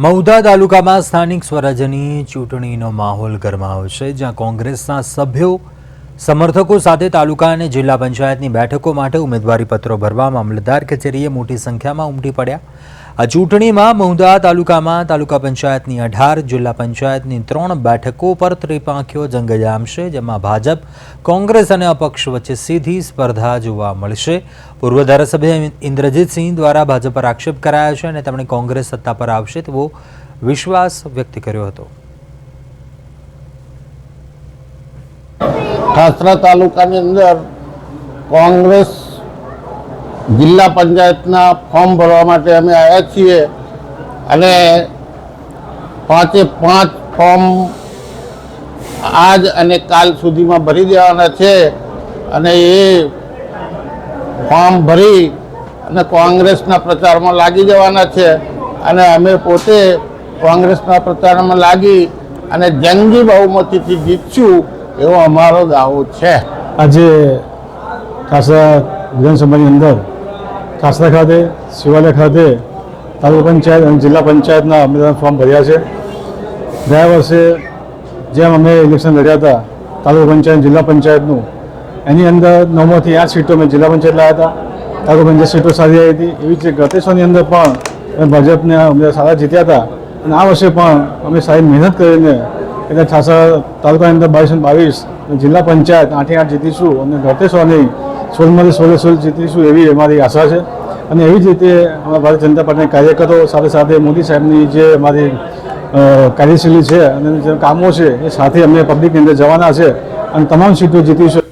મહુધા તાલુકામાં સ્થાનિક સ્વરાજ્યની ચૂંટણીનો માહોલ ગરમાયો છે, જ્યાં કોંગ્રેસના સભ્યો સમર્થકો સાથે તાલુકા અને જિલ્લા પંચાયતની બેઠકો માટે ઉમેદવારી પત્રો ભરવા મામલતદાર કચેરીએ મોટી સંખ્યામાં ઉમટી પડ્યા। આ ચૂંટણીમાં મહુધા તાલુકામાં તાલુકા પંચાયતની 18, જિલ્લા પંચાયતની 3 બેઠકો પર ત્રિપાંખીયો જંગ જામશે, જેમાં ભાજપ, કોંગ્રેસ અને અપક્ષ વચ્ચે સીધી સ્પર્ધા જોવા મળશે। પૂર્વ ધારાસભ્ય ઇન્દ્રજીતસિંહ દ્વારા ભાજપ પર આક્ષેપ કરાયા છે અને તેમણે કોંગ્રેસ સત્તા પર આવશે તેવો વિશ્વાસ વ્યક્ત કર્યો હતો। ઠાસરા તાલુકાની અંદર કોંગ્રેસ જિલ્લા પંચાયતના ફોર્મ ભરવા માટે અમે આવ્યા છીએ અને 5 ફોર્મ આજ અને કાલ સુધીમાં ભરી દેવાના છે અને એ ફોર્મ ભરી અને કોંગ્રેસના પ્રચારમાં લાગી જવાના છે અને અમે પોતે કોંગ્રેસના પ્રચારમાં લાગી અને જંગી બહુમતીથી જીતશું એવો અમારો દાવો છે। આજે ઠાસરા વિધાનસભાની અંદર ઠાસરા ખાતે, શિવાલય ખાતે તાલુકા પંચાયત અને જિલ્લા પંચાયતના ઉમેદવાર ફોર્મ ભર્યા છે। ગયા વર્ષે જેમ અમે ઇલેક્શન લડ્યા હતા તાલુકા પંચાયત જિલ્લા પંચાયતનું, એની અંદર 9માંથી 8 સીટો અમે જિલ્લા પંચાયત લાવ્યા હતા। તાલુકા પંચાયત સીટો સારી આવી હતી। એવી જ રીતે ગતેશ્વરની અંદર પણ અમે ભાજપના ઉમેદવાર સારા જીત્યા હતા અને આ વર્ષે પણ અમે સારી મહેનત કરીને એટલે ઠાસરા તાલુકાની અંદર 22 જિલ્લા પંચાયત 8-8 જીતીશું અને ગતેશ્વરની 16 જીતીશું એવી અમારી આશા છે। અને એવી જ રીતે અમારા ભારતીય જનતા પાર્ટીના કાર્યકરો સાથે સાથે મોદી સાહેબની જે અમારી કાર્યશૈલી છે અને જે કામો છે એ સાથે અમે પબ્લિકની અંદર જવાના છે અને તમામ સીટો જીતીશું।